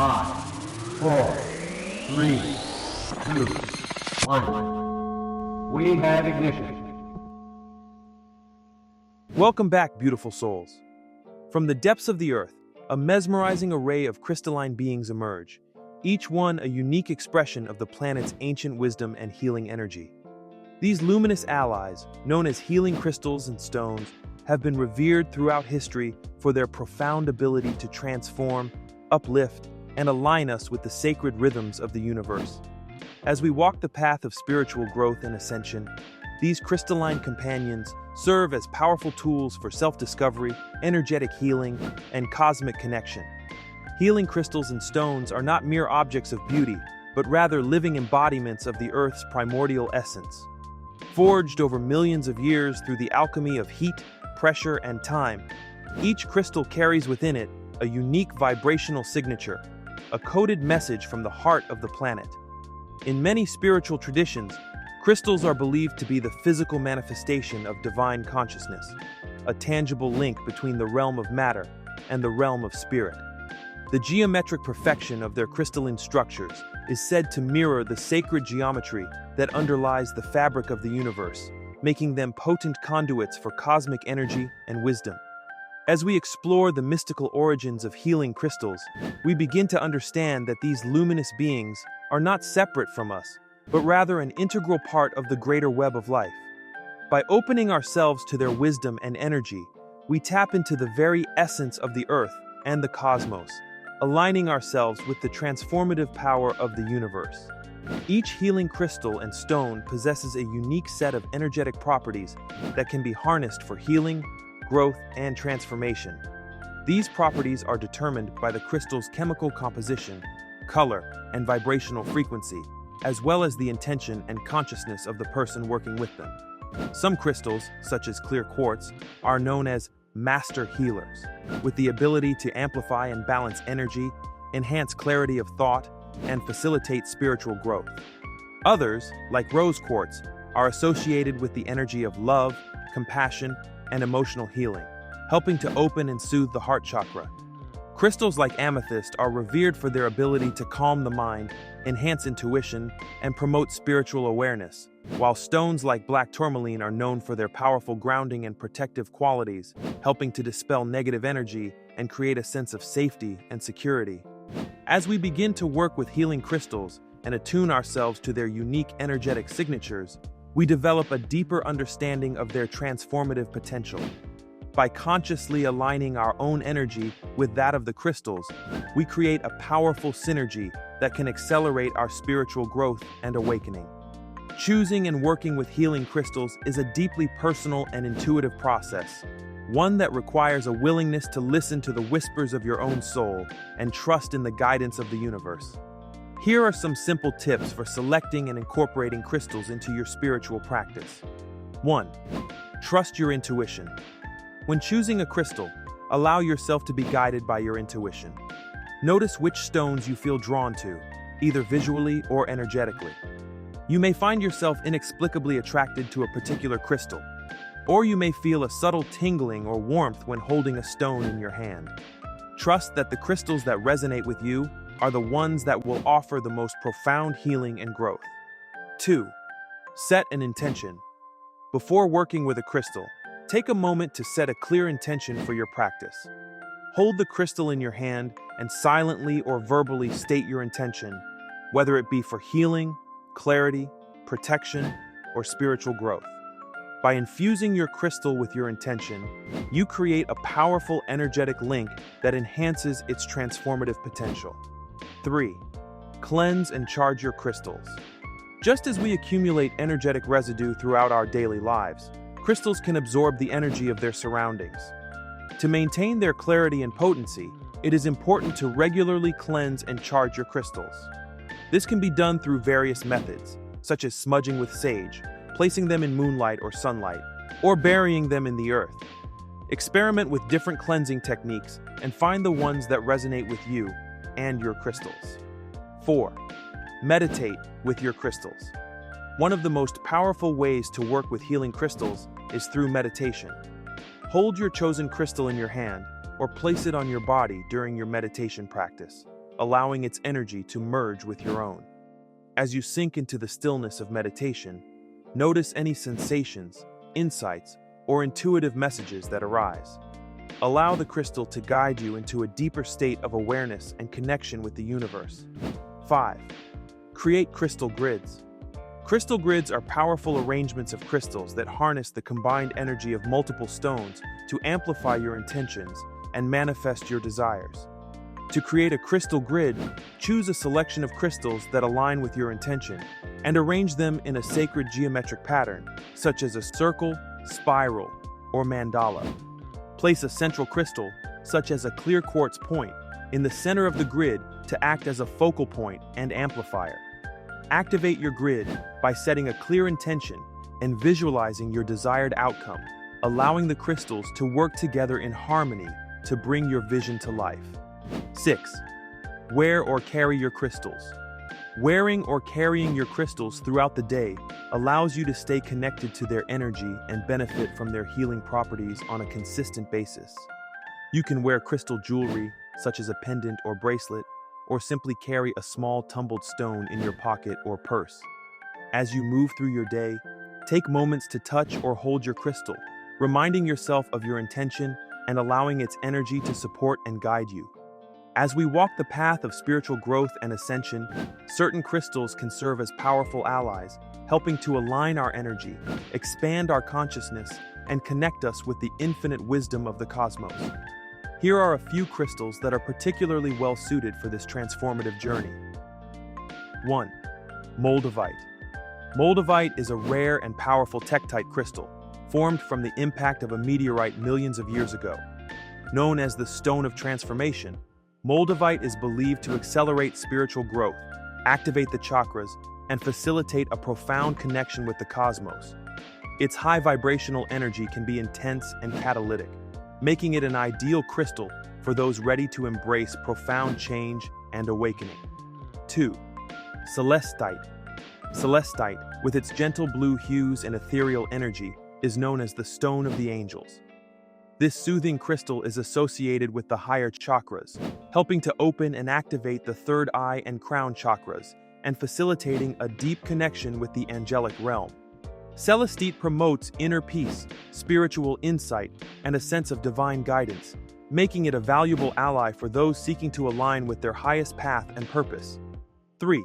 5, 4, 3, 2, 1. We have ignition. Welcome back, beautiful souls. From the depths of the earth, a mesmerizing array of crystalline beings emerge, each one a unique expression of the planet's ancient wisdom and healing energy. These luminous allies, known as healing crystals and stones, have been revered throughout history for their profound ability to transform, uplift, and align us with the sacred rhythms of the universe. As we walk the path of spiritual growth and ascension, these crystalline companions serve as powerful tools for self-discovery, energetic healing, and cosmic connection. Healing crystals and stones are not mere objects of beauty, but rather living embodiments of the Earth's primordial essence. Forged over millions of years through the alchemy of heat, pressure, and time, each crystal carries within it a unique vibrational signature, a coded message from the heart of the planet. In many spiritual traditions, crystals are believed to be the physical manifestation of divine consciousness, a tangible link between the realm of matter and the realm of spirit. The geometric perfection of their crystalline structures is said to mirror the sacred geometry that underlies the fabric of the universe, making them potent conduits for cosmic energy and wisdom. As we explore the mystical origins of healing crystals, we begin to understand that these luminous beings are not separate from us, but rather an integral part of the greater web of life. By opening ourselves to their wisdom and energy, we tap into the very essence of the earth and the cosmos, aligning ourselves with the transformative power of the universe. Each healing crystal and stone possesses a unique set of energetic properties that can be harnessed for healing, growth, and transformation. These properties are determined by the crystal's chemical composition, color, and vibrational frequency, as well as the intention and consciousness of the person working with them. Some crystals, such as clear quartz, are known as master healers, with the ability to amplify and balance energy, enhance clarity of thought, and facilitate spiritual growth. Others, like rose quartz, are associated with the energy of love, compassion, and emotional healing, helping to open and soothe the heart chakra. Crystals like amethyst are revered for their ability to calm the mind, enhance intuition, and promote spiritual awareness, while stones like black tourmaline are known for their powerful grounding and protective qualities, helping to dispel negative energy and create a sense of safety and security. As we begin to work with healing crystals and attune ourselves to their unique energetic signatures, we develop a deeper understanding of their transformative potential. By consciously aligning our own energy with that of the crystals, we create a powerful synergy that can accelerate our spiritual growth and awakening. Choosing and working with healing crystals is a deeply personal and intuitive process, one that requires a willingness to listen to the whispers of your own soul and trust in the guidance of the universe. Here are some simple tips for selecting and incorporating crystals into your spiritual practice. 1. Trust your intuition. When choosing a crystal, allow yourself to be guided by your intuition. Notice which stones you feel drawn to, either visually or energetically. You may find yourself inexplicably attracted to a particular crystal, or you may feel a subtle tingling or warmth when holding a stone in your hand. Trust that the crystals that resonate with you are the ones that will offer the most profound healing and growth. 2. Set an intention. Before working with a crystal, take a moment to set a clear intention for your practice. Hold the crystal in your hand and silently or verbally state your intention, whether it be for healing, clarity, protection, or spiritual growth. By infusing your crystal with your intention, you create a powerful energetic link that enhances its transformative potential. 3. Cleanse and charge your crystals. Just as we accumulate energetic residue throughout our daily lives, crystals can absorb the energy of their surroundings. To maintain their clarity and potency, it is important to regularly cleanse and charge your crystals. This can be done through various methods, such as smudging with sage, placing them in moonlight or sunlight, or burying them in the earth. Experiment with different cleansing techniques and find the ones that resonate with you and your crystals. 4. Meditate with your crystals. One of the most powerful ways to work with healing crystals is through meditation. Hold your chosen crystal in your hand or place it on your body during your meditation practice, allowing its energy to merge with your own. As you sink into the stillness of meditation, notice any sensations, insights, or intuitive messages that arise. Allow the crystal to guide you into a deeper state of awareness and connection with the universe. 5. Create crystal grids. Crystal grids are powerful arrangements of crystals that harness the combined energy of multiple stones to amplify your intentions and manifest your desires. To create a crystal grid, choose a selection of crystals that align with your intention and arrange them in a sacred geometric pattern, such as a circle, spiral, or mandala. Place a central crystal, such as a clear quartz point, in the center of the grid to act as a focal point and amplifier. Activate your grid by setting a clear intention and visualizing your desired outcome, allowing the crystals to work together in harmony to bring your vision to life. 6. Wear or carry your crystals. Wearing or carrying your crystals throughout the day allows you to stay connected to their energy and benefit from their healing properties on a consistent basis. You can wear crystal jewelry, such as a pendant or bracelet, or simply carry a small tumbled stone in your pocket or purse. As you move through your day, take moments to touch or hold your crystal, reminding yourself of your intention and allowing its energy to support and guide you. As we walk the path of spiritual growth and ascension, certain crystals can serve as powerful allies, helping to align our energy, expand our consciousness, and connect us with the infinite wisdom of the cosmos. Here are a few crystals that are particularly well suited for this transformative journey. 1. Moldavite. Moldavite is a rare and powerful tektite crystal, formed from the impact of a meteorite millions of years ago. Known as the Stone of Transformation, Moldavite is believed to accelerate spiritual growth, activate the chakras, and facilitate a profound connection with the cosmos. Its high vibrational energy can be intense and catalytic, making it an ideal crystal for those ready to embrace profound change and awakening. 2. Celestite. Celestite, with its gentle blue hues and ethereal energy, is known as the Stone of the Angels. This soothing crystal is associated with the higher chakras, helping to open and activate the third eye and crown chakras, and facilitating a deep connection with the angelic realm. Celestite promotes inner peace, spiritual insight, and a sense of divine guidance, making it a valuable ally for those seeking to align with their highest path and purpose. 3.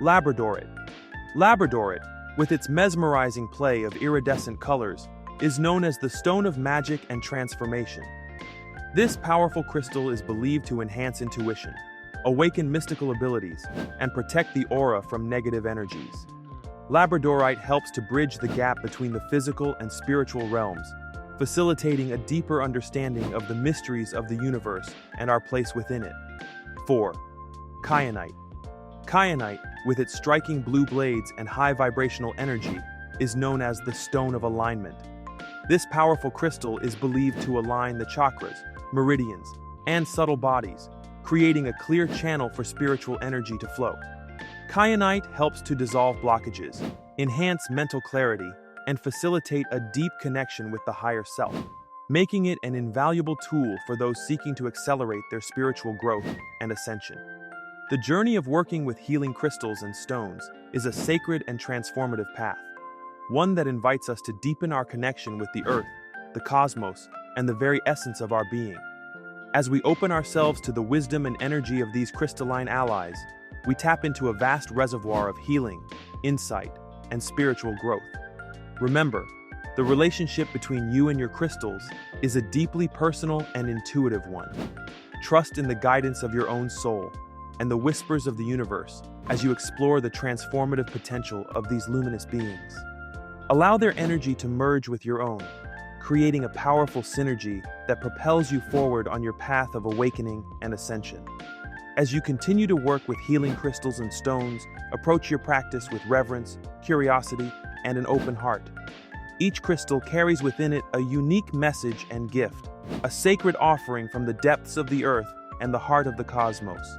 Labradorite. Labradorite, with its mesmerizing play of iridescent colors, is known as the Stone of Magic and Transformation. This powerful crystal is believed to enhance intuition, awaken mystical abilities, and protect the aura from negative energies. Labradorite helps to bridge the gap between the physical and spiritual realms, facilitating a deeper understanding of the mysteries of the universe and our place within it. 4. Kyanite. Kyanite, with its striking blue blades and high vibrational energy, is known as the Stone of Alignment. This powerful crystal is believed to align the chakras, meridians, and subtle bodies, creating a clear channel for spiritual energy to flow. Kyanite helps to dissolve blockages, enhance mental clarity, and facilitate a deep connection with the higher self, making it an invaluable tool for those seeking to accelerate their spiritual growth and ascension. The journey of working with healing crystals and stones is a sacred and transformative path, one that invites us to deepen our connection with the earth, the cosmos, and the very essence of our being. As we open ourselves to the wisdom and energy of these crystalline allies, we tap into a vast reservoir of healing, insight, and spiritual growth. Remember, the relationship between you and your crystals is a deeply personal and intuitive one. Trust in the guidance of your own soul and the whispers of the universe as you explore the transformative potential of these luminous beings. Allow their energy to merge with your own, creating a powerful synergy that propels you forward on your path of awakening and ascension. As you continue to work with healing crystals and stones, approach your practice with reverence, curiosity, and an open heart. Each crystal carries within it a unique message and gift, a sacred offering from the depths of the earth and the heart of the cosmos.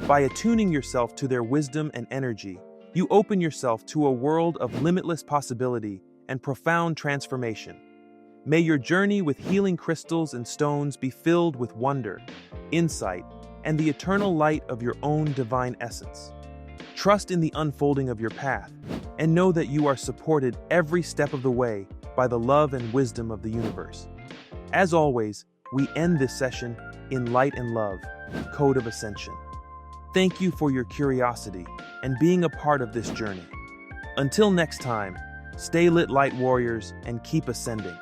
By attuning yourself to their wisdom and energy, you open yourself to a world of limitless possibility and profound transformation. May your journey with healing crystals and stones be filled with wonder, insight, and the eternal light of your own divine essence. Trust in the unfolding of your path, and know that you are supported every step of the way by the love and wisdom of the universe. As always, we end this session in light and love, Code of Ascension. Thank you for your curiosity and being a part of this journey. Until next time, stay lit, light warriors, and keep ascending.